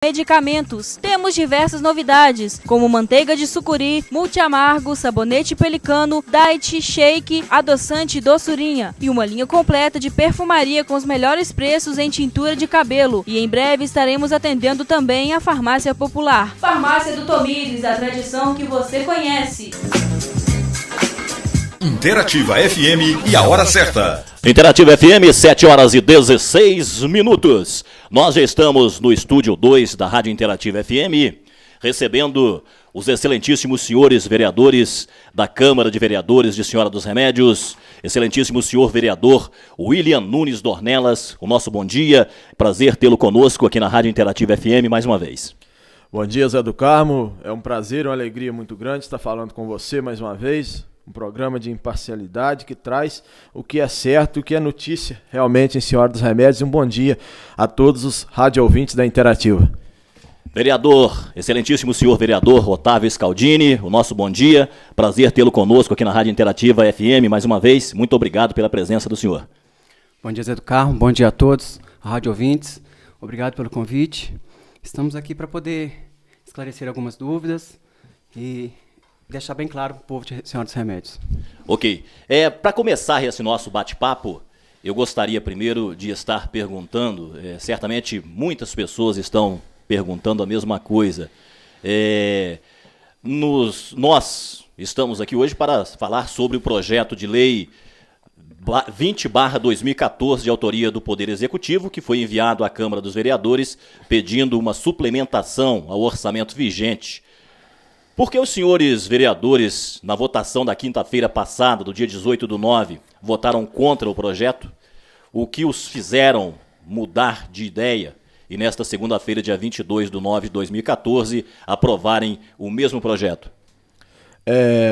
Medicamentos. Temos diversas novidades, como manteiga de sucuri, multiamargo, sabonete pelicano, diet, shake, adoçante e doçurinha. E uma linha completa de perfumaria com os melhores preços em tintura de cabelo. E em breve estaremos atendendo também a Farmácia Popular. Farmácia do Tomires, a tradição que você conhece. Interativa FM e a hora certa. Interativa FM, 7 horas e 16 minutos. Nós já estamos no estúdio 2 da Rádio Interativa FM, recebendo os excelentíssimos senhores vereadores da Câmara de Vereadores de Senhora dos Remédios, excelentíssimo senhor vereador William Nunes Dornelas, o nosso bom dia, prazer tê-lo conosco aqui na Rádio Interativa FM mais uma vez. Bom dia, Zé do Carmo, é um prazer, uma alegria muito grande estar falando com você mais uma vez. Um programa de imparcialidade que traz o que é certo, o que é notícia realmente em Senhora dos Remédios. E um bom dia a todos os rádio ouvintes da Interativa. Vereador, excelentíssimo senhor vereador Otávio Scaldini, o nosso bom dia. Prazer tê-lo conosco aqui na Rádio Interativa FM mais uma vez. Muito obrigado pela presença do senhor. Bom dia, Zé do Carmo. Bom dia a todos, rádio ouvintes. Obrigado pelo convite. Estamos aqui para poder esclarecer algumas dúvidas e deixar bem claro para o povo de Senhora dos Remédios. Ok. Para começar esse nosso bate-papo, eu gostaria primeiro de estar perguntando, certamente muitas pessoas estão perguntando a mesma coisa. Nós estamos aqui hoje para falar sobre o projeto de lei 20/2014, de autoria do Poder Executivo, que foi enviado à Câmara dos Vereadores, pedindo uma suplementação ao orçamento vigente. Por que os senhores vereadores, na votação da quinta-feira passada, do dia 18/9, votaram contra o projeto? O que os fizeram mudar de ideia e nesta segunda-feira, dia 22/9 de 2014, aprovarem o mesmo projeto?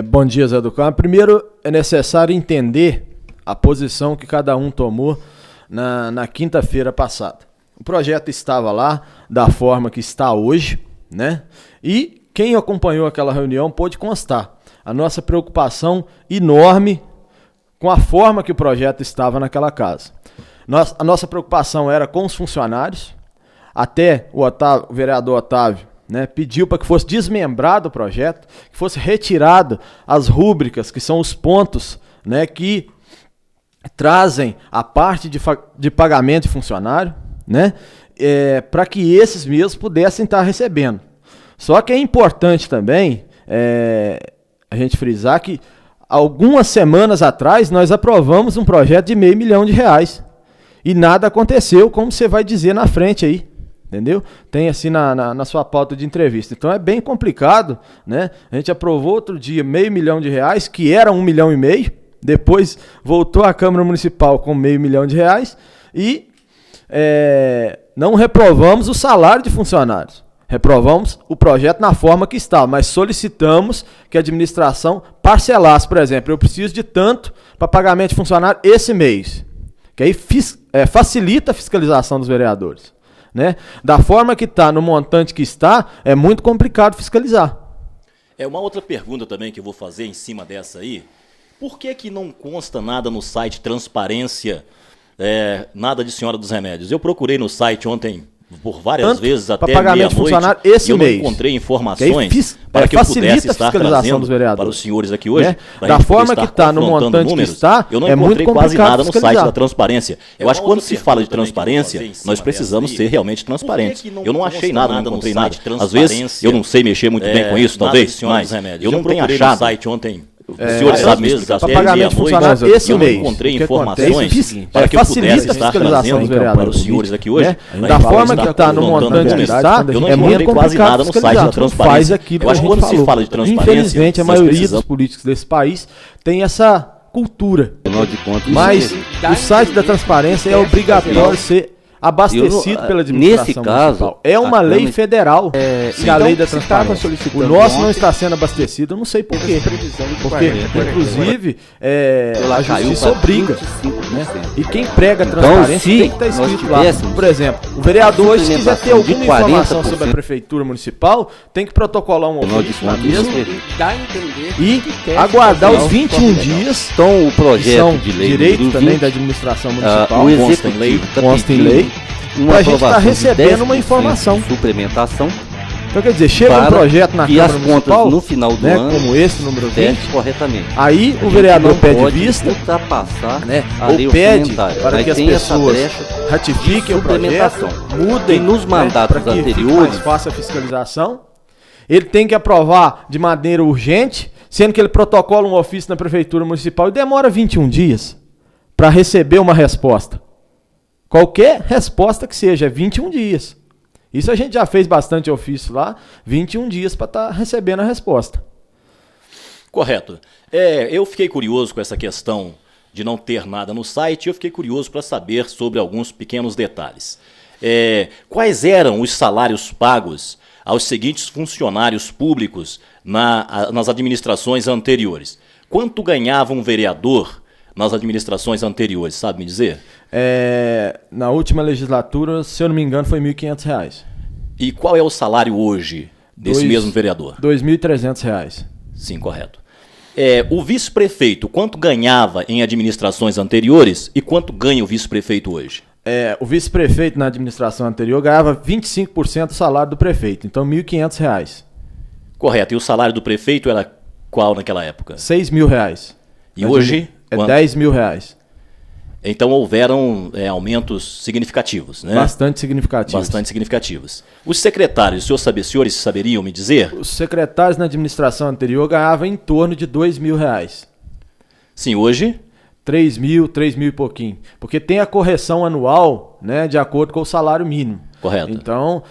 Bom dia, Zé do Carmo. Primeiro, é necessário entender a posição que cada um tomou na quinta-feira passada. O projeto estava lá da forma que está hoje, né? E quem acompanhou aquela reunião pôde constar a nossa preocupação enorme com a forma que o projeto estava naquela casa. A nossa preocupação era com os funcionários, até o vereador Otávio, né, pediu para que fosse desmembrado o projeto, que fosse retirado as rúbricas, que são os pontos, né, que trazem a parte de pagamento de funcionário, né, para que esses mesmos pudessem estar recebendo. Só que é importante também a gente frisar que algumas semanas atrás nós aprovamos um projeto de R$500 milhão e nada aconteceu, como você vai dizer na frente aí, entendeu? Tem assim na sua pauta de entrevista. Então é bem complicado, né? A gente aprovou outro dia R$500 milhão, que era R$1,5 milhão, depois voltou à Câmara Municipal com R$500 milhão e não reprovamos o salário de funcionários. Reprovamos o projeto na forma que está, mas solicitamos que a administração parcelasse, por exemplo, eu preciso de tanto para pagamento de funcionário esse mês, que aí facilita a fiscalização dos vereadores, né? Da forma que está, no montante que está, é muito complicado fiscalizar. Uma outra pergunta também que eu vou fazer em cima dessa aí, por que não consta nada no site Transparência, nada de Senhora dos Remédios? Eu procurei no site ontem por várias vezes, até meia-noite, esse eu não mês encontrei informações para que eu pudesse estar trazendo para os senhores aqui hoje, da forma que está, no montante que está, eu não encontrei quase nada no site da Transparência. Eu acho que quando se fala de transparência, nós precisamos ser realmente transparentes. Eu não achei nada, não encontrei nada. Às vezes, eu não sei mexer muito bem com isso, talvez, mas eu não tenho achado no site ontem. Os senhores sabem me explicar para pagamento funcionário esse mês. Eu não encontrei informações para que eu pudesse estar trazendo para os senhores aqui hoje. Da forma que está, no montante que está, eu não encontrei quase nada no site da Transparência. Eu acho que quando se fala de transparência, infelizmente a maioria dos políticos desse país tem essa cultura. Mas o site da Transparência é obrigatório ser abastecido pela administração nesse caso, municipal. É uma lei federal, a lei da transparência. O nosso não está sendo abastecido, eu não sei por quê. Porque, inclusive, a justiça obriga, né? E quem prega a transparência tem que estar escrito lá. Por exemplo, o vereador, se quiser ter alguma informação sobre a prefeitura municipal, tem que protocolar um ofício lá mesmo e aguardar os 21 dias. Então, o projeto de lei direito também da administração municipal, consta em lei, também uma a gente está aprovação de recebendo 10% uma informação. de suplementação Então, quer dizer, chega um para projeto na que as Câmara contas Municipal, no final do né, ano como esse, número 20, testem corretamente. aí A o gente vereador não pede pode vista, ultrapassar né, a ou lei pede orçamentária. para Aí que as tem essa pessoas brecha ratifiquem o suplementação. projeto, mudem, E nos mandatos para que fique anteriores- mais fácil a fiscalização. Ele tem que aprovar de maneira urgente, sendo que ele protocola um ofício na Prefeitura Municipal e demora 21 dias para receber uma resposta. Qualquer resposta que seja, é 21 dias. Isso a gente já fez bastante ofício lá, 21 dias para estar recebendo a resposta. Correto. Eu fiquei curioso com essa questão de não ter nada no site, eu fiquei curioso para saber sobre alguns pequenos detalhes. Quais eram os salários pagos aos seguintes funcionários públicos nas administrações anteriores? Quanto ganhava um vereador nas administrações anteriores, sabe me dizer? Na última legislatura, se eu não me engano, foi R$ 1.500. E qual é o salário hoje desse mesmo vereador? R$ 2.300. Sim, correto. O vice-prefeito, quanto ganhava em administrações anteriores e quanto ganha o vice-prefeito hoje? O vice-prefeito na administração anterior ganhava 25% do salário do prefeito, então R$ 1.500. Correto. E o salário do prefeito era qual naquela época? R$ 6.000. E hoje? É quanto? R$ 10.000. Então houveram aumentos significativos, né? Bastante significativos. Bastante significativos. Os secretários, os senhores saberiam me dizer? Os secretários na administração anterior ganhavam em torno de R$ 2.000. Sim, hoje? 3.000 e pouquinho. Porque tem a correção anual, né, de acordo com o salário mínimo. Correto. Então,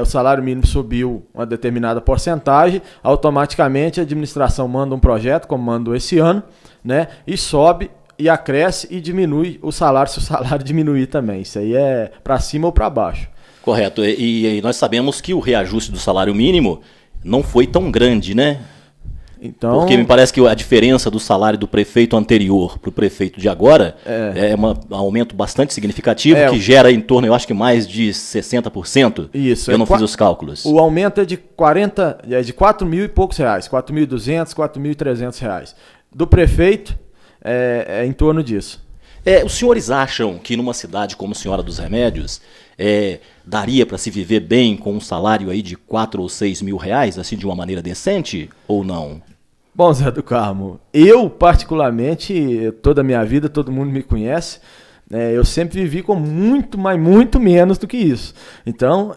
o salário mínimo subiu uma determinada porcentagem, automaticamente a administração manda um projeto, como mandou esse ano, né, e sobe e acresce e diminui o salário, se o salário diminuir também. Isso aí é para cima ou para baixo. Correto. E nós sabemos que o reajuste do salário mínimo não foi tão grande, né? Então, porque me parece que a diferença do salário do prefeito anterior para o prefeito de agora é um aumento bastante significativo, que gera em torno, eu acho que mais de 60%. Isso. Eu não fiz os cálculos. O aumento é de 4 mil e poucos reais, 4.200, 4.300 reais. Do prefeito, é em torno disso. Os senhores acham que numa cidade como Senhora dos Remédios, daria para se viver bem com um salário aí de 4 ou 6 mil reais, assim, de uma maneira decente, ou não? Bom, Zé do Carmo, eu particularmente, toda a minha vida, todo mundo me conhece, eu sempre vivi com muito, mas muito menos do que isso. Então,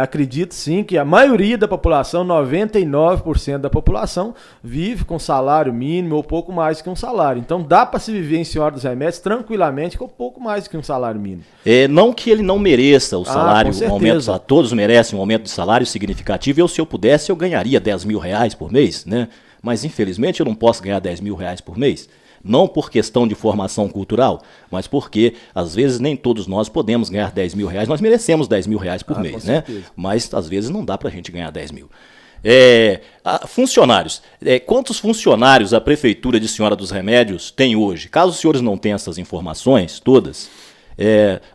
acredito sim que a maioria da população, 99% da população, vive com salário mínimo ou pouco mais que um salário. Então, dá para se viver em Senhora dos Remédios tranquilamente com pouco mais que um salário mínimo. Não que ele não mereça o salário, com um aumento, todos merecem um aumento de salário significativo, se eu pudesse, eu ganharia 10 mil reais por mês, né? Mas, infelizmente, eu não posso ganhar 10 mil reais por mês. Não por questão de formação cultural, mas porque, às vezes, nem todos nós podemos ganhar 10 mil reais. Nós merecemos 10 mil reais por mês, né? Mas, às vezes, não dá para a gente ganhar 10 mil. Funcionários. Quantos funcionários a Prefeitura de Senhora dos Remédios tem hoje? Caso os senhores não tenham essas informações todas,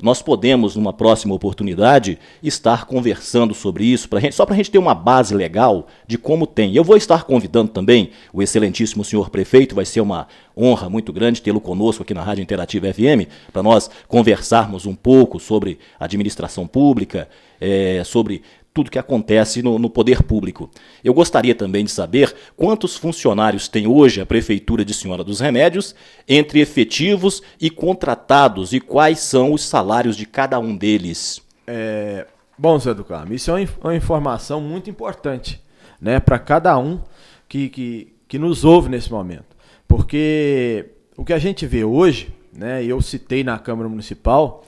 nós podemos, numa próxima oportunidade, estar conversando sobre isso, só para a gente ter uma base legal de como tem. Eu vou estar convidando também o excelentíssimo senhor prefeito, vai ser uma honra muito grande tê-lo conosco aqui na Rádio Interativa FM, para nós conversarmos um pouco sobre administração pública, sobre tudo que acontece no poder público. Eu gostaria também de saber quantos funcionários tem hoje a Prefeitura de Senhora dos Remédios, entre efetivos e contratados, e quais são os salários de cada um deles. Bom, Zé do Carmo, isso é uma informação muito importante, né, para cada um que nos ouve nesse momento. Porque o que a gente vê hoje, né, eu citei na Câmara Municipal,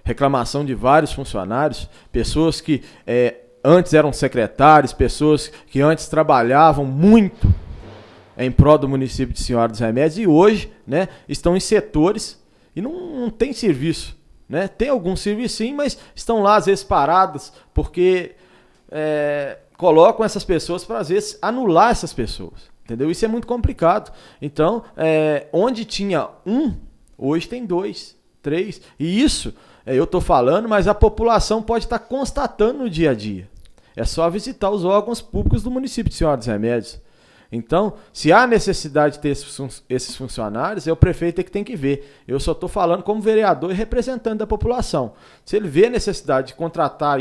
reclamação de vários funcionários, pessoas que antes eram secretários, pessoas que antes trabalhavam muito em prol do município de Senhora dos Remédios e hoje, né, estão em setores e não tem serviço. Né? Tem algum serviço sim, mas estão lá às vezes paradas porque colocam essas pessoas para às vezes anular essas pessoas. Entendeu? Isso é muito complicado. Então, onde tinha um, hoje tem 2, 3. E isso, eu estou falando, mas a população pode estar constatando no dia a dia. É só visitar os órgãos públicos do município de Senhora dos Remédios. Então, se há necessidade de ter esses funcionários, é o prefeito que tem que ver. Eu só estou falando como vereador e representante da população. Se ele vê a necessidade de contratar,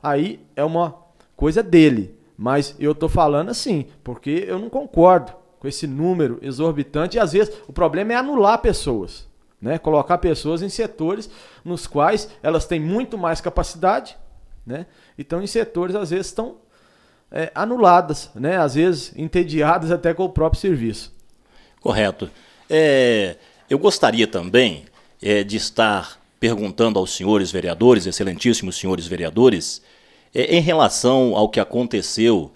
aí é uma coisa dele. Mas eu estou falando assim, porque eu não concordo com esse número exorbitante. E às vezes o problema é anular pessoas, né? Colocar pessoas em setores nos quais elas têm muito mais capacidade, né? Então em setores às vezes estão anuladas, né? Às vezes entediadas até com o próprio serviço. Correto. Eu gostaria também de estar perguntando aos senhores vereadores, excelentíssimos senhores vereadores, em relação ao que aconteceu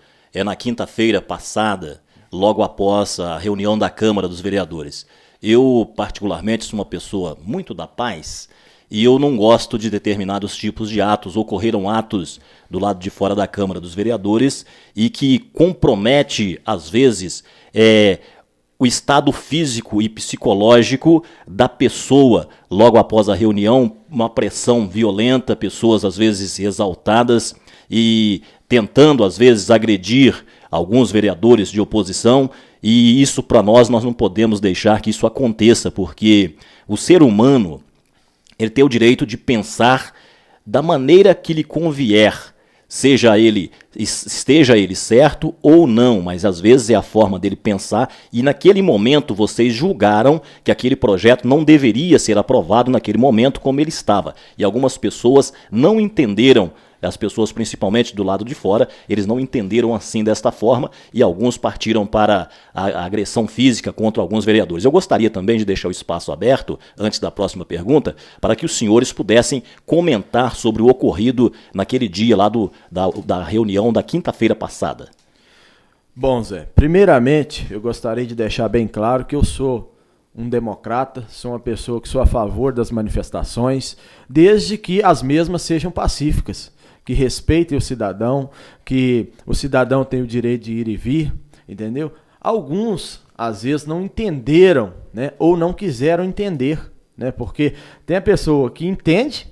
na quinta-feira passada, logo após a reunião da Câmara dos Vereadores. Eu, particularmente, sou uma pessoa muito da paz e eu não gosto de determinados tipos de atos. Ocorreram atos do lado de fora da Câmara dos Vereadores e que compromete, às vezes, o estado físico e psicológico da pessoa logo após a reunião, uma pressão violenta, pessoas às vezes exaltadas e tentando às vezes agredir alguns vereadores de oposição, e isso para nós não podemos deixar que isso aconteça, porque o ser humano ele tem o direito de pensar da maneira que lhe convier, esteja ele certo ou não, mas às vezes é a forma dele pensar, e naquele momento vocês julgaram que aquele projeto não deveria ser aprovado naquele momento como ele estava, e algumas pessoas não entenderam, as pessoas principalmente do lado de fora, eles não entenderam assim desta forma, e alguns partiram para a agressão física contra alguns vereadores. Eu gostaria também de deixar o espaço aberto, antes da próxima pergunta, para que os senhores pudessem comentar sobre o ocorrido naquele dia lá da reunião da quinta-feira passada. Bom, Zé, primeiramente eu gostaria de deixar bem claro que eu sou um democrata, sou uma pessoa que sou a favor das manifestações, desde que as mesmas sejam pacíficas, que respeitem o cidadão, que o cidadão tem o direito de ir e vir, entendeu? Alguns, às vezes, não entenderam, né, ou não quiseram entender, né, porque tem a pessoa que entende,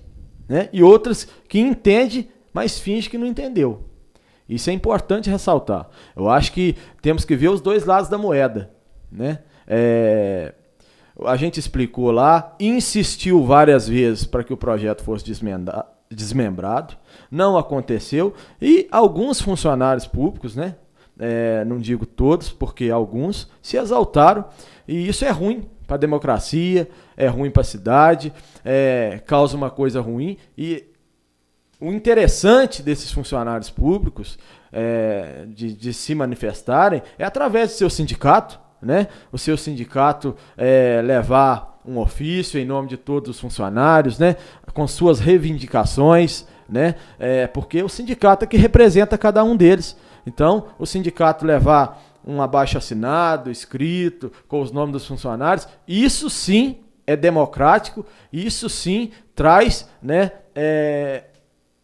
né, e outras que entende, mas finge que não entendeu. Isso é importante ressaltar. Eu acho que temos que ver os dois lados da moeda, né? A gente explicou lá, insistiu várias vezes para que o projeto fosse desmembrado, não aconteceu, e alguns funcionários públicos, né, não digo todos, porque alguns se exaltaram, e isso é ruim para a democracia, é ruim para a cidade, causa uma coisa ruim, e o interessante desses funcionários públicos de se manifestarem é através do seu sindicato, né? O seu sindicato levar um ofício em nome de todos os funcionários, né? Com suas reivindicações, né? Porque o sindicato é que representa cada um deles. Então, o sindicato levar um abaixo-assinado, escrito, com os nomes dos funcionários, isso sim é democrático, isso sim traz, né,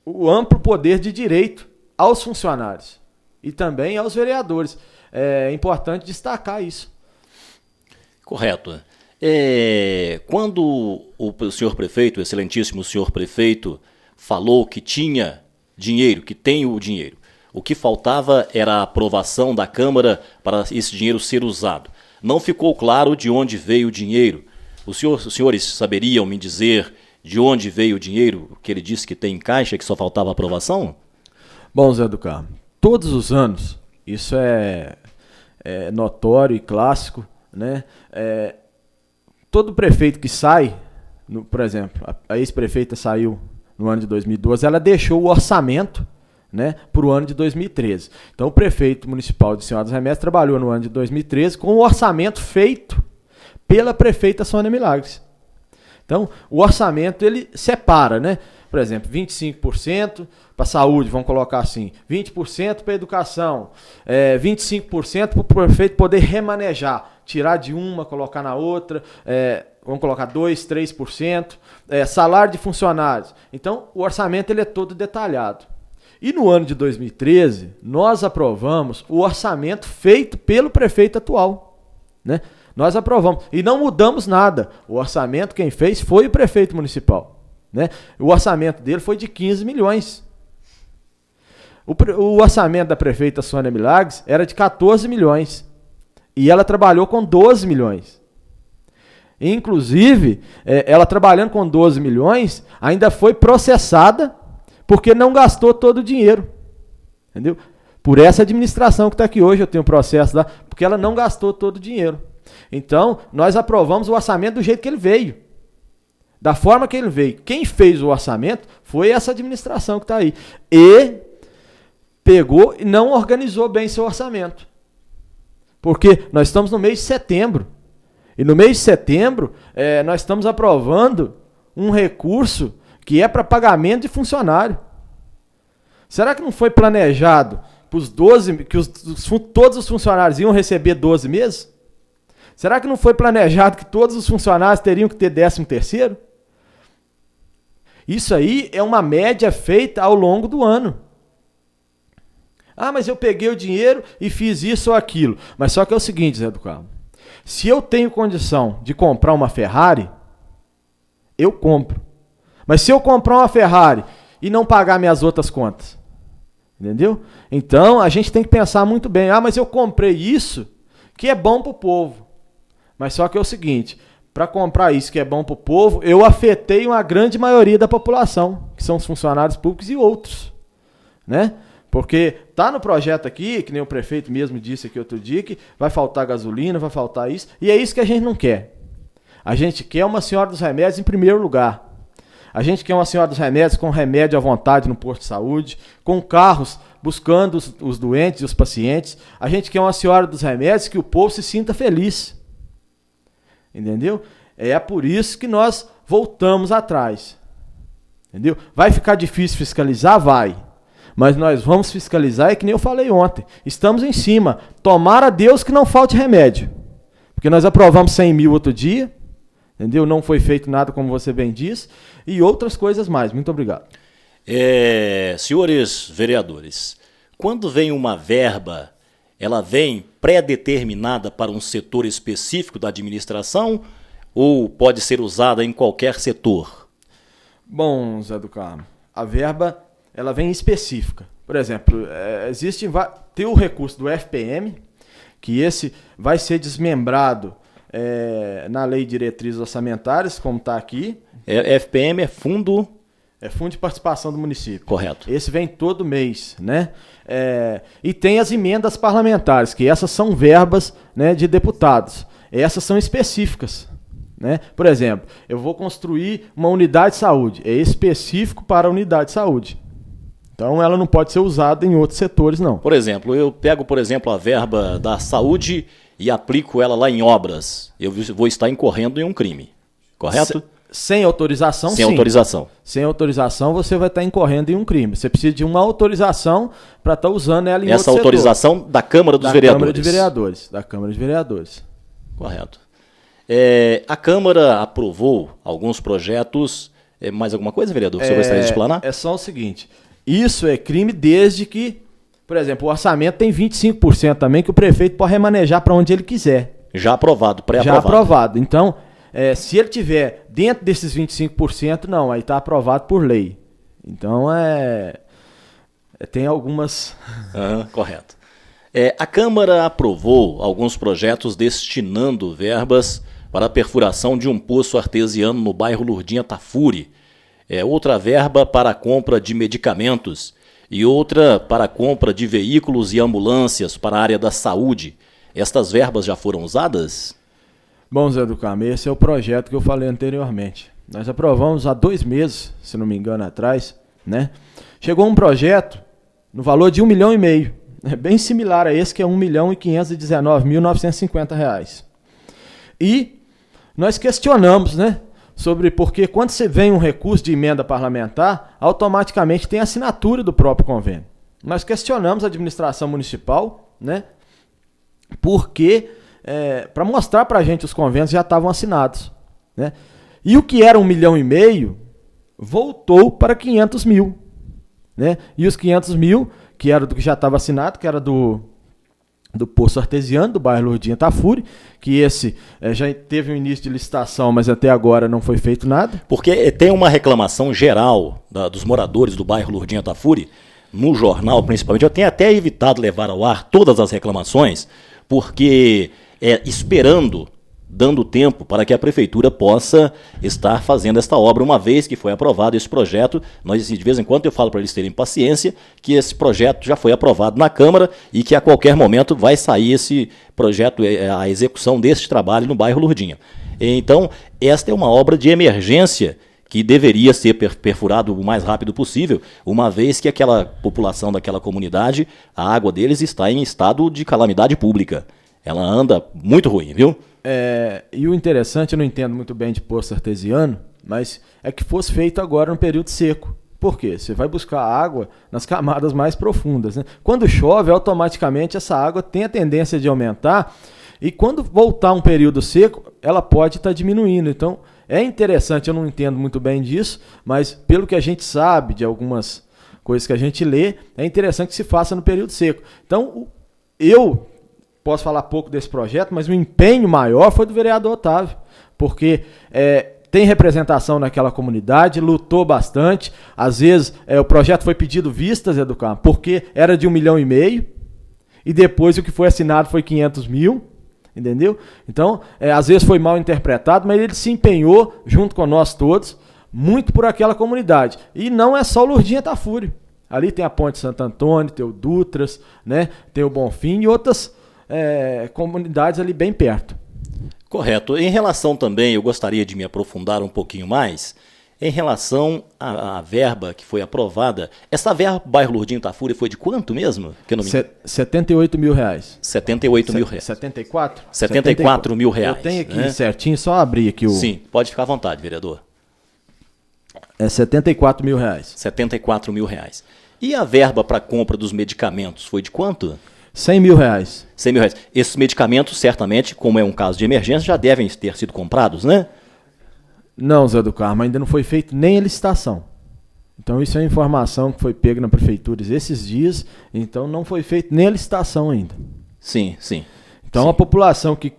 o amplo poder de direito aos funcionários e também aos vereadores. É importante destacar isso. Correto. Quando o senhor prefeito, o excelentíssimo senhor prefeito, falou que tinha dinheiro, que tem o dinheiro, o que faltava era a aprovação da Câmara para esse dinheiro ser usado. Não ficou claro de onde veio o dinheiro. Os senhores saberiam me dizer de onde veio o dinheiro que ele disse que tem em caixa, que só faltava a aprovação? Bom, Zé do Carmo, todos os anos, isso é notório e clássico, né? Todo prefeito que sai, por exemplo, a ex-prefeita saiu no ano de 2012, ela deixou o orçamento, né, para o ano de 2013. Então, o prefeito municipal de Senhora dos Remédios trabalhou no ano de 2013 com o orçamento feito pela prefeita Sônia Milagres. Então, o orçamento, ele separa, né? Por exemplo, 25% para a saúde, vamos colocar assim, 20% para a educação, 25% para o prefeito poder remanejar, tirar de uma, colocar na outra, vamos colocar 2%, 3%, salário de funcionários. Então, o orçamento ele é todo detalhado. E no ano de 2013, nós aprovamos o orçamento feito pelo prefeito atual, né? Nós aprovamos e não mudamos nada. O orçamento quem fez foi o prefeito municipal, né? O orçamento dele foi de 15 milhões. O orçamento da prefeita Sônia Milagres era de 14 milhões. E ela trabalhou com 12 milhões. Inclusive, ela trabalhando com 12 milhões, ainda foi processada porque não gastou todo o dinheiro. Entendeu? Por essa administração que está aqui hoje, eu tenho um processo lá, porque ela não gastou todo o dinheiro. Então, nós aprovamos o orçamento do jeito que ele veio. Da forma que ele veio. Quem fez o orçamento foi essa administração que está aí. E pegou e não organizou bem seu orçamento. Porque nós estamos no mês de setembro. E no mês de setembro, nós estamos aprovando um recurso que é para pagamento de funcionário. Será que não foi planejado para os 12, que todos os funcionários iam receber 12 meses? Será que não foi planejado que todos os funcionários teriam que ter 13º? Isso aí é uma média feita ao longo do ano. Ah, mas eu peguei o dinheiro e fiz isso ou aquilo. Mas só que é o seguinte, Zé do Carmo. Se eu tenho condição de comprar uma Ferrari, eu compro. Mas se eu comprar uma Ferrari e não pagar minhas outras contas, entendeu? Então, a gente tem que pensar muito bem. Ah, mas eu comprei isso que é bom para o povo. Mas só que é o seguinte, para comprar isso que é bom para o povo, eu afetei uma grande maioria da população, que são os funcionários públicos e outros, né? Porque tá no projeto aqui, que nem o prefeito mesmo disse aqui outro dia, que vai faltar gasolina, vai faltar isso, e é isso que a gente não quer. A gente quer uma senhora dos remédios em primeiro lugar. A gente quer uma senhora dos remédios com remédio à vontade no posto de saúde, com carros buscando os doentes e os pacientes. A gente quer uma senhora dos remédios que o povo se sinta feliz. Entendeu? É por isso que nós voltamos atrás. Entendeu? Vai ficar difícil fiscalizar? Vai. Mas nós vamos fiscalizar, é que nem eu falei ontem. Estamos em cima. Tomara a Deus que não falte remédio. Porque nós aprovamos 100 mil outro dia. Entendeu? Não foi feito nada, como você bem diz. E outras coisas mais. Muito obrigado. Senhores vereadores, quando vem uma verba, ela vem pré-determinada para um setor específico da administração ou pode ser usada em qualquer setor? Bom, Zé do Carmo, a verba ela vem específica. Por exemplo, tem o recurso do FPM, que esse vai ser desmembrado na Lei de Diretrizes Orçamentárias, como está aqui. FPM é Fundo... É Fundo de Participação do Município. Correto. Esse vem todo mês, né? E tem as emendas parlamentares, que essas são verbas, né, de deputados. Essas são específicas, né? Por exemplo, eu vou construir uma unidade de saúde. É específico para a unidade de saúde. Então, ela não pode ser usada em outros setores, não. Por exemplo, eu pego, por exemplo, a verba da saúde e aplico ela lá em obras. Eu vou estar incorrendo em um crime, correto? Sem autorização, sim. Sem autorização. Sem autorização, você vai estar incorrendo em um crime. Você precisa de uma autorização para estar usando ela em outro setor. Essa autorização da Câmara dos Vereadores. Da Câmara de Vereadores. Correto. A Câmara aprovou alguns projetos. Mais alguma coisa, vereador, que o senhor gostaria de explanar? É só o seguinte. Isso é crime desde que, por exemplo, o orçamento tem 25% também que o prefeito pode remanejar para onde ele quiser. Já aprovado, pré-aprovado. Já aprovado. Então, se ele tiver dentro desses 25%, não, aí está aprovado por lei. Então, tem algumas... Correto. A Câmara aprovou alguns projetos destinando verbas para a perfuração de um poço artesiano no bairro Lourdinha Tafuri. Outra verba para a compra de medicamentos e outra para a compra de veículos e ambulâncias para a área da saúde. Estas verbas já foram usadas? Bom, Zé do Carmo, esse é o projeto que eu falei anteriormente. Nós aprovamos há 2 meses, se não me engano, atrás, né? Chegou um projeto no valor de R$1,5 milhão, bem similar a esse, que é R$1.519.950. E nós questionamos, né? Porque quando você vem um recurso de emenda parlamentar, automaticamente tem assinatura do próprio convênio. Nós questionamos a administração municipal, né? Porque, para mostrar para a gente os convênios já estavam assinados, né? E o que era R$1,5 milhão voltou para 500 mil, né? E os 500 mil, que era do que já estava assinado, que era do Poço Artesiano, do bairro Lourdinha Tafuri, que esse já teve um início de licitação, mas até agora não foi feito nada. Porque tem uma reclamação geral dos moradores do bairro Lourdinha Tafuri, no jornal principalmente, eu tenho até evitado levar ao ar todas as reclamações, porque esperando, dando tempo para que a prefeitura possa estar fazendo esta obra, uma vez que foi aprovado esse projeto. Nós, de vez em quando, eu falo para eles terem paciência, que esse projeto já foi aprovado na Câmara e que a qualquer momento vai sair esse projeto, a execução deste trabalho no bairro Lourdinha. Então, esta é uma obra de emergência que deveria ser perfurado o mais rápido possível, uma vez que aquela população daquela comunidade, a água deles está em estado de calamidade pública. Ela anda muito ruim, viu? E o interessante, eu não entendo muito bem de poço artesiano, mas é que fosse feito agora no período seco. Por quê? Você vai buscar água nas camadas mais profundas, né? Quando chove, automaticamente essa água tem a tendência de aumentar, e quando voltar um período seco, ela pode estar diminuindo. Então, é interessante, eu não entendo muito bem disso, mas pelo que a gente sabe de algumas coisas que a gente lê, é interessante que se faça no período seco. Então, eu posso falar pouco desse projeto, mas o empenho maior foi do vereador Otávio, porque tem representação naquela comunidade, lutou bastante. Às vezes o projeto foi pedido vistas, Educar, porque era de 1,5 milhão, e depois o que foi assinado foi 500 mil, entendeu? Então, às vezes foi mal interpretado, mas ele se empenhou, junto com nós todos, muito por aquela comunidade. E não é só o Lourdinha Tafuri. Ali tem a Ponte Santo Antônio, tem o Dutras, né? Tem o Bonfim e outras comunidades ali bem perto. Correto. Em relação também, eu gostaria de me aprofundar um pouquinho mais, em relação à verba que foi aprovada. Essa verba do bairro Lourdinha Tafuri foi de quanto mesmo? Que eu não me... 78 mil reais. 78 mil reais. 74? 74 mil reais. Eu tenho aqui certinho, só abrir aqui o... Sim, pode ficar à vontade, vereador. 74 mil reais. 74 mil reais. E a verba para compra dos medicamentos foi de quanto? 100 mil reais. 100 mil reais. Esses medicamentos, certamente, como é um caso de emergência, já devem ter sido comprados, né? Não, Zé do Carmo, ainda não foi feito nem a licitação. Então isso é uma informação que foi pega na prefeitura esses dias, então não foi feito nem a licitação ainda. Sim, sim. Então sim. A população que...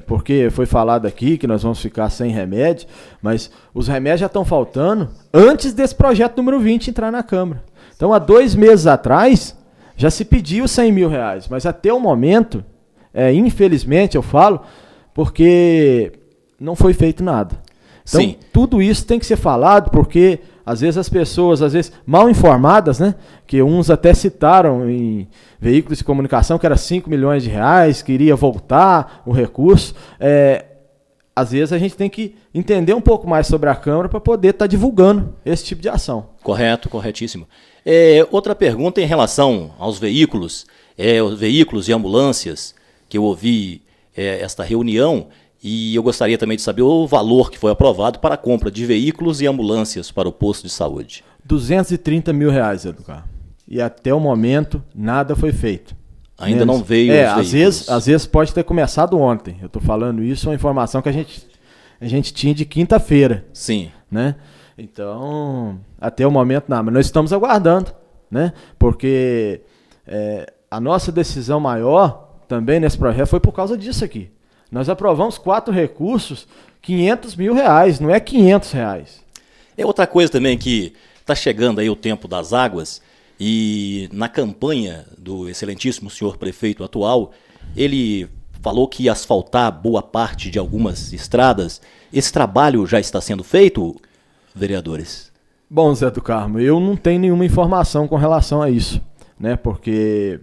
porque foi falado aqui que nós vamos ficar sem remédio, mas os remédios já estão faltando antes desse projeto número 20 entrar na Câmara. Então há 2 meses atrás já se pediu 100 mil reais, mas até o momento, infelizmente eu falo, porque não foi feito nada. Então, sim, tudo isso tem que ser falado, porque às vezes as pessoas, mal informadas, né, que uns até citaram em veículos de comunicação que era 5 milhões de reais, que iria voltar o recurso, às vezes a gente tem que entender um pouco mais sobre a Câmara para poder estar divulgando esse tipo de ação. Correto, corretíssimo. Outra pergunta em relação aos veículos, os veículos e ambulâncias, que eu ouvi esta reunião, e eu gostaria também de saber o valor que foi aprovado para a compra de veículos e ambulâncias para o posto de saúde. 230 mil reais, Educar. E até o momento nada foi feito. Ainda não veio os veículos. Às vezes pode ter começado ontem. Eu estou falando isso, é uma informação que a gente tinha de quinta-feira. Sim. Né? Então, até o momento nada. Mas nós estamos aguardando, né? Porque a nossa decisão maior também nesse projeto foi por causa disso aqui. Nós aprovamos 4 recursos, 500 mil reais, não é 500 reais. Outra coisa também que está chegando aí o tempo das águas, e na campanha do excelentíssimo senhor prefeito atual, ele falou que ia asfaltar boa parte de algumas estradas. Esse trabalho já está sendo feito, vereadores? Bom, Zé do Carmo, eu não tenho nenhuma informação com relação a isso, né? Porque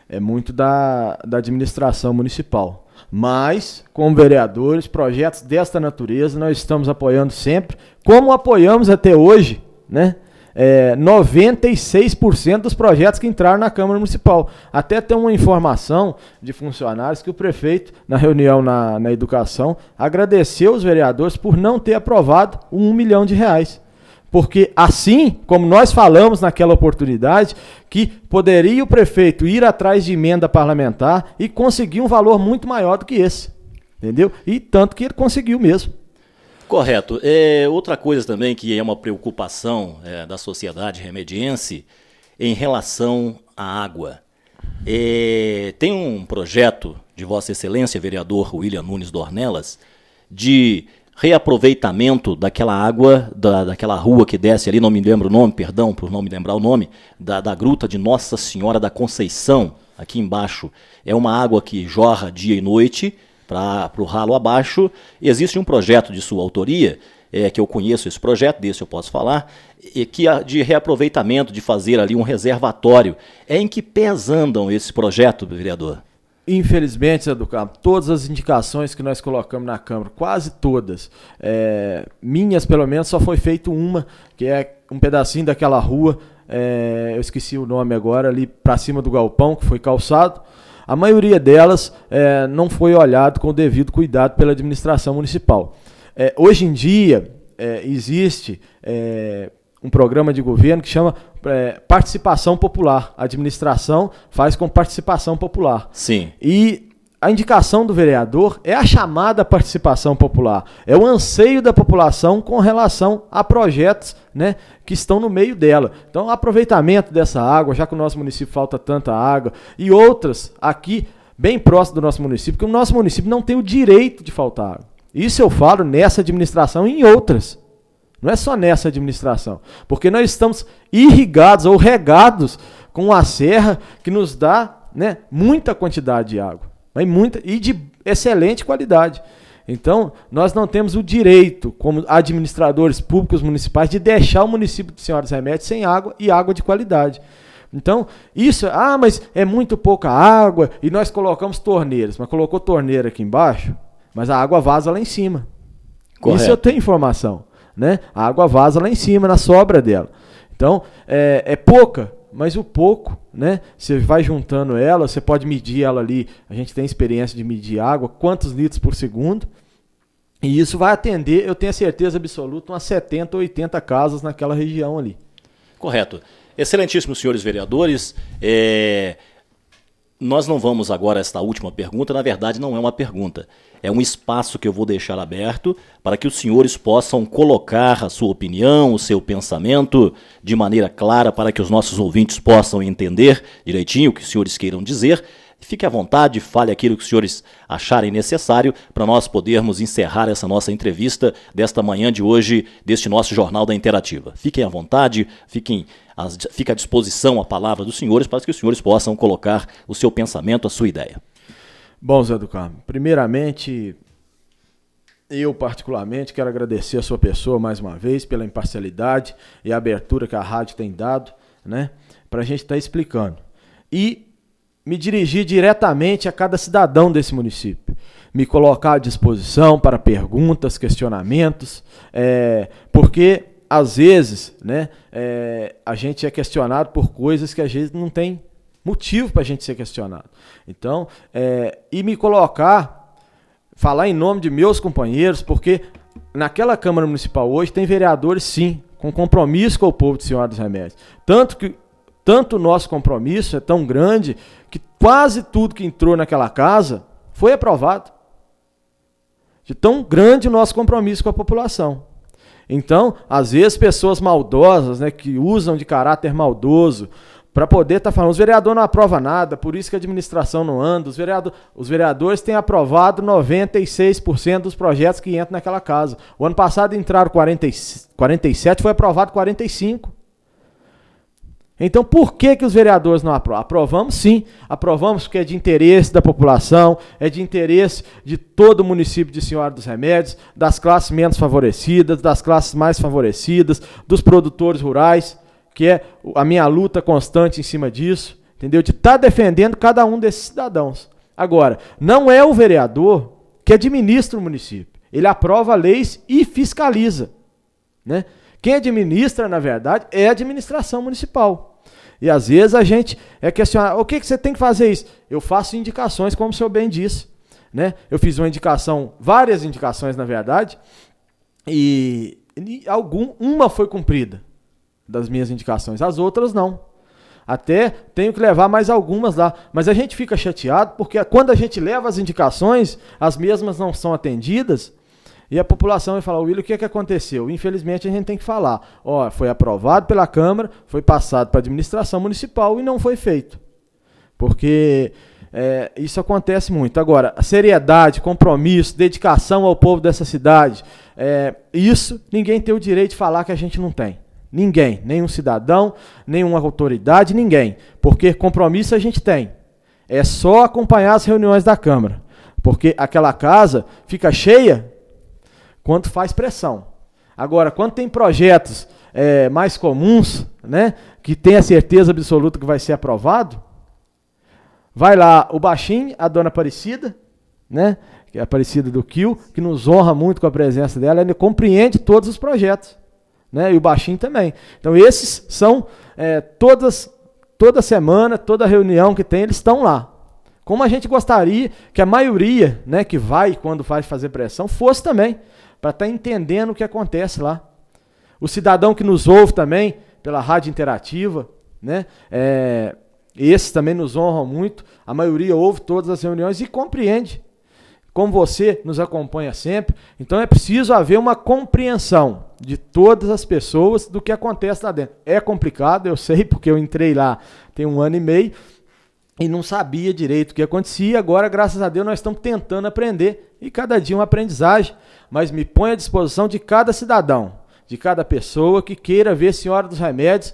é muito da administração municipal. Mas, como vereadores, projetos desta natureza nós estamos apoiando sempre, como apoiamos até hoje, né? 96% dos projetos que entraram na Câmara Municipal. Até tem uma informação de funcionários que o prefeito, na reunião na educação, agradeceu os vereadores por não ter aprovado 1 milhão de reais. Porque assim, como nós falamos naquela oportunidade, que poderia o prefeito ir atrás de emenda parlamentar e conseguir um valor muito maior do que esse. Entendeu? E tanto que ele conseguiu mesmo. Correto. Outra coisa também que é uma preocupação da sociedade remediense em relação à água. Tem um projeto de Vossa Excelência, vereador William Nunes Dornelas, de reaproveitamento daquela água, daquela rua que desce ali, não me lembro o nome, perdão por não me lembrar o nome, da gruta de Nossa Senhora da Conceição, aqui embaixo. É uma água que jorra dia e noite para o ralo abaixo. E existe um projeto de sua autoria, que eu conheço esse projeto, desse eu posso falar, de reaproveitamento, de fazer ali um reservatório. Em que pés andam esse projeto, vereador? Infelizmente, Zé do Campo, todas as indicações que nós colocamos na Câmara, quase todas, minhas pelo menos, só foi feito uma, que é um pedacinho daquela rua, eu esqueci o nome agora, ali para cima do galpão, que foi calçado. A maioria delas não foi olhado com o devido cuidado pela administração municipal. Hoje em dia, existe um programa de governo que chama participação popular. A administração faz com participação popular. Sim. E a indicação do vereador é a chamada participação popular. É o anseio da população com relação a projetos, né, que estão no meio dela. Então, o aproveitamento dessa água, já que o nosso município falta tanta água, e outras aqui, bem próximo do nosso município, porque o nosso município não tem o direito de faltar água. Isso eu falo nessa administração e em outras. Não é só nessa administração, porque nós estamos irrigados ou regados com uma serra que nos dá, né, muita quantidade de água, mas muita, e de excelente qualidade. Então, nós não temos o direito, como administradores públicos municipais, de deixar o município de Senhora dos Remédios sem água e água de qualidade. Então, isso, mas é muito pouca água e nós colocamos torneiras, mas colocou torneira aqui embaixo, mas a água vaza lá em cima. Correto. Isso eu tenho informação. Né? A água vaza lá em cima, na sobra dela. Então, é pouca, mas o pouco, né? Você vai juntando ela, você pode medir ela ali, a gente tem experiência de medir água, quantos litros por segundo, e isso vai atender, eu tenho a certeza absoluta, umas 70 ou 80 casas naquela região ali. Correto. Excelentíssimos senhores vereadores, nós não vamos agora a esta última pergunta, na verdade não é uma pergunta, é um espaço que eu vou deixar aberto para que os senhores possam colocar a sua opinião, o seu pensamento de maneira clara para que os nossos ouvintes possam entender direitinho o que os senhores queiram dizer. Fique à vontade, fale aquilo que os senhores acharem necessário para nós podermos encerrar essa nossa entrevista desta manhã de hoje, deste nosso Jornal da Interativa. Fiquem à vontade, fica à disposição a palavra dos senhores para que os senhores possam colocar o seu pensamento, a sua ideia. Bom, Zé do Carmo, primeiramente, eu particularmente quero agradecer a sua pessoa mais uma vez pela imparcialidade e a abertura que a rádio tem dado, né, para a gente estar explicando. E me dirigir diretamente a cada cidadão desse município, me colocar à disposição para perguntas, questionamentos, porque às vezes, né, a gente é questionado por coisas que às vezes não tem motivo para a gente ser questionado. Então, e me colocar, falar em nome de meus companheiros, porque naquela Câmara Municipal hoje tem vereadores, sim, com compromisso com o povo de Senhora dos Remédios. Tanto o nosso compromisso é tão grande que quase tudo que entrou naquela casa foi aprovado. De tão grande o nosso compromisso com a população. Então, às vezes, pessoas maldosas, né, que usam de caráter maldoso para poder estar falando, os vereadores não aprovam nada, por isso que a administração não anda, os vereadores têm aprovado 96% dos projetos que entram naquela casa. O ano passado entraram 47, foi aprovado 45%. Então, por que os vereadores não aprovam? Aprovamos sim, aprovamos porque é de interesse da população, é de interesse de todo o município de Senhora dos Remédios, das classes menos favorecidas, das classes mais favorecidas, dos produtores rurais, que é a minha luta constante em cima disso, entendeu? De estar defendendo cada um desses cidadãos. Agora, não é o vereador que administra o município, ele aprova leis e fiscaliza, né? Quem administra, na verdade, é a administração municipal. E às vezes a gente é questionado, o que você tem que fazer isso? Eu faço indicações, como o senhor bem disse, né? Eu fiz várias indicações, na verdade, e uma foi cumprida das minhas indicações, as outras não. Até tenho que levar mais algumas lá, mas a gente fica chateado porque quando a gente leva as indicações, as mesmas não são atendidas. E a população vai falar, William, o que aconteceu? Infelizmente a gente tem que falar, foi aprovado pela Câmara, foi passado para a administração municipal e não foi feito. Porque isso acontece muito. Agora, a seriedade, compromisso, dedicação ao povo dessa cidade, Isso ninguém tem o direito de falar que a gente não tem. Ninguém, nenhum cidadão, nenhuma autoridade, ninguém. Porque compromisso a gente tem. É só acompanhar as reuniões da Câmara. Porque aquela casa fica cheia quando faz pressão. Agora, quando tem projetos mais comuns, né, que tem a certeza absoluta que vai ser aprovado, vai lá o Baixinho, a dona Aparecida, né, que é a Aparecida do Quil, que nos honra muito com a presença dela, ele compreende todos os projetos, né, e o Baixinho também. Então esses são, toda semana, toda reunião que tem, eles estão lá. Como a gente gostaria que a maioria, né, que vai quando vai fazer pressão, fosse também, para estar entendendo o que acontece lá. O cidadão que nos ouve também, pela rádio interativa, né, esses também nos honram muito, a maioria ouve todas as reuniões e compreende. Como você nos acompanha sempre, então é preciso haver uma compreensão de todas as pessoas do que acontece lá dentro. É complicado, eu sei, porque eu entrei lá tem 1 ano e meio e não sabia direito o que acontecia. Agora, graças a Deus, nós estamos tentando aprender e cada dia uma aprendizagem, mas me põe à disposição de cada cidadão, de cada pessoa que queira ver a Senhora dos Remédios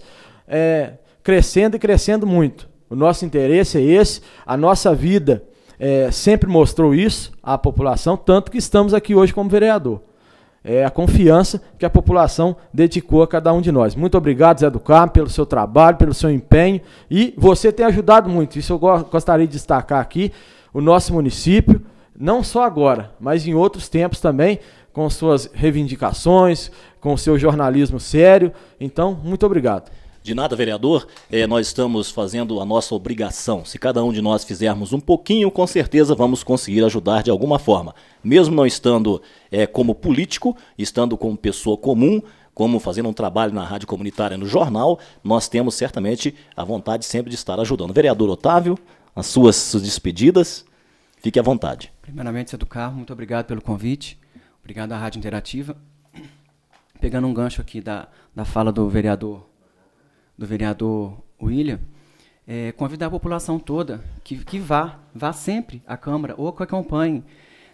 crescendo e crescendo muito. O nosso interesse é esse, a nossa vida sempre mostrou isso à população, tanto que estamos aqui hoje como vereador. É a confiança que a população dedicou a cada um de nós. Muito obrigado, Zé do Carmo, pelo seu trabalho, pelo seu empenho, e você tem ajudado muito. Isso eu gostaria de destacar aqui, o nosso município, não só agora, mas em outros tempos também, com suas reivindicações, com o seu jornalismo sério. Então, muito obrigado. De nada, vereador, nós estamos fazendo a nossa obrigação. Se cada um de nós fizermos um pouquinho, com certeza vamos conseguir ajudar de alguma forma. Mesmo não estando como político, estando como pessoa comum, como fazendo um trabalho na rádio comunitária, no jornal, nós temos certamente a vontade sempre de estar ajudando. Vereador Otávio, as suas despedidas, fique à vontade. Primeiramente, Zé do Carmo, muito obrigado pelo convite. Obrigado à Rádio Interativa. Pegando um gancho aqui da fala do vereador William, convidar a população toda que vá sempre à Câmara ou que acompanhe.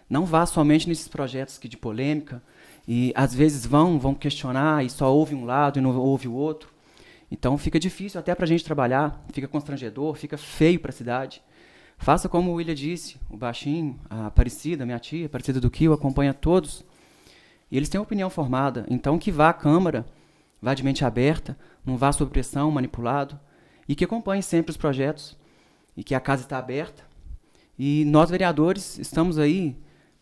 Não vá somente nesses projetos aqui de polêmica, e às vezes vão questionar e só ouve um lado e não ouve o outro. Então fica difícil até para a gente trabalhar, fica constrangedor, fica feio para a cidade. Faça como o William disse, o Baixinho, a Aparecida, minha tia, a Aparecida do Quil, acompanha todos. E eles têm uma opinião formada, então que vá à Câmara, vá de mente aberta, não vá sob pressão, manipulado, e que acompanhe sempre os projetos, e que a casa está aberta. E nós, vereadores, estamos aí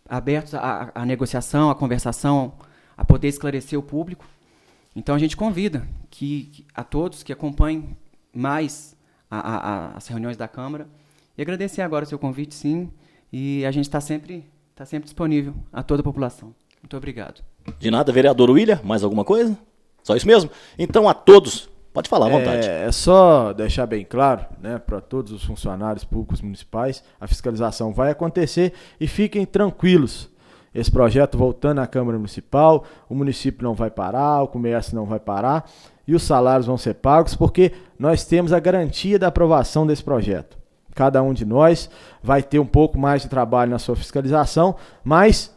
abertos à negociação, à conversação, a poder esclarecer o público. Então a gente convida a todos que acompanhem mais as reuniões da Câmara, e agradecer agora o seu convite, sim, e a gente está sempre disponível a toda a população. Muito obrigado. De nada, vereador William, mais alguma coisa? Só isso mesmo? Então a todos, pode falar à vontade. É só deixar bem claro, né, para todos os funcionários públicos municipais, a fiscalização vai acontecer e fiquem tranquilos. Esse projeto voltando à Câmara Municipal, o município não vai parar, o comércio não vai parar e os salários vão ser pagos porque nós temos a garantia da aprovação desse projeto. Cada um de nós vai ter um pouco mais de trabalho na sua fiscalização, mas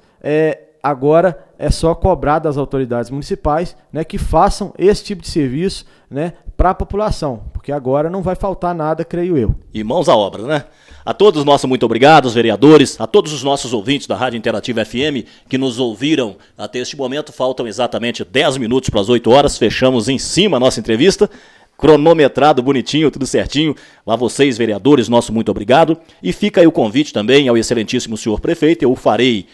agora é só cobrar das autoridades municipais, né, que façam esse tipo de serviço, né, para a população, porque agora não vai faltar nada, creio eu. E mãos à obra, né? A todos nosso muito obrigado, os vereadores, a todos os nossos ouvintes da Rádio Interativa FM que nos ouviram até este momento. Faltam exatamente 10 minutos para as 8 horas, fechamos em cima a nossa entrevista. Cronometrado, bonitinho, tudo certinho. A vocês, vereadores, nosso muito obrigado. E fica aí o convite também ao excelentíssimo senhor prefeito. Eu o farei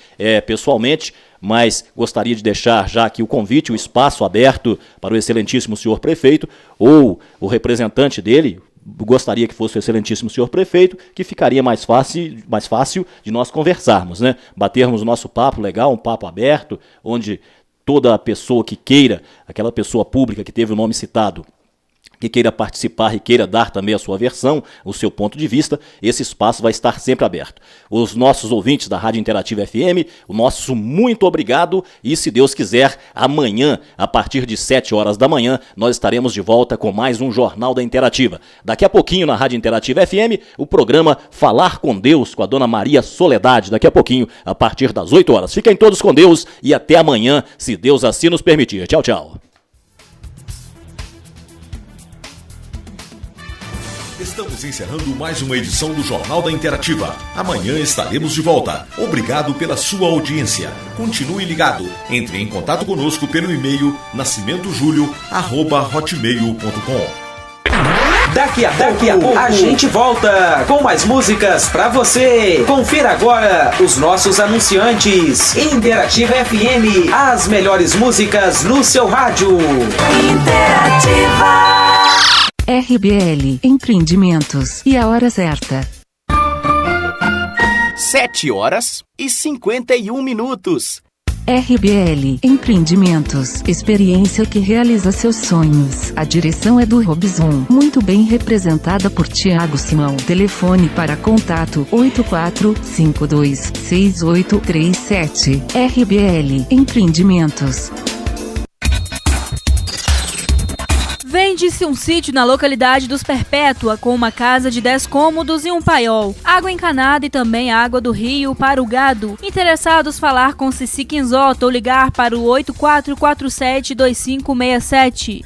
pessoalmente, mas gostaria de deixar já aqui o convite, o espaço aberto para o excelentíssimo senhor prefeito ou o representante dele. Gostaria que fosse o excelentíssimo senhor prefeito, que ficaria mais fácil de nós conversarmos, né? Batermos o nosso papo legal, um papo aberto, onde toda pessoa que queira, aquela pessoa pública que teve o nome citado, que queira participar e queira dar também a sua versão, o seu ponto de vista, esse espaço vai estar sempre aberto. Os nossos ouvintes da Rádio Interativa FM, o nosso muito obrigado e, se Deus quiser, amanhã, a partir de 7 horas da manhã, nós estaremos de volta com mais um Jornal da Interativa. Daqui a pouquinho, na Rádio Interativa FM, o programa Falar com Deus com a Dona Maria Soledade, daqui a pouquinho, a partir das 8 horas. Fiquem todos com Deus e até amanhã, se Deus assim nos permitir. Tchau, tchau. Estamos encerrando mais uma edição do Jornal da Interativa. Amanhã estaremos de volta. Obrigado pela sua audiência. Continue ligado. Entre em contato conosco pelo e-mail nascimentojulio@hotmail.com. Daqui a pouco a gente volta com mais músicas pra você. Confira agora os nossos anunciantes. Interativa FM, as melhores músicas no seu rádio. Interativa. RBL Empreendimentos e a hora certa. 7h51. RBL Empreendimentos, experiência que realiza seus sonhos. A direção é do Robson, muito bem representada por Tiago Simão. Telefone para contato 84526837. RBL Empreendimentos. Vende-se um sítio na localidade dos Perpétua com uma casa de 10 cômodos e um paiol, água encanada e também água do rio para o gado. Interessados, falar com Cici Quinzotto ou ligar para o 84472567.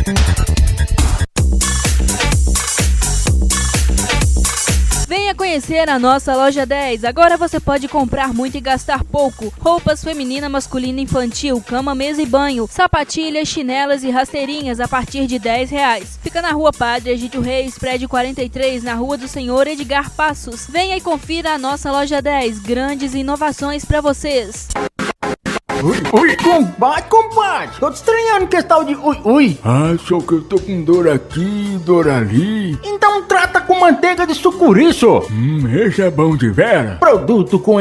Venha conhecer a nossa loja 10. Agora você pode comprar muito e gastar pouco. Roupas feminina, masculina, infantil, cama, mesa e banho, sapatilhas, chinelas e rasteirinhas a partir de R$10. Fica na Rua Padre Egídio Reis, prédio 43, na Rua do Senhor Edgar Passos. Venha e confira a nossa loja 10. Grandes inovações para vocês. Ui, compadre, tô te estranhando que esse tal de ui. Ah, só que eu tô com dor aqui, dor ali. Então trata com manteiga de sucuri, só. Esse é bom de vera. Produto com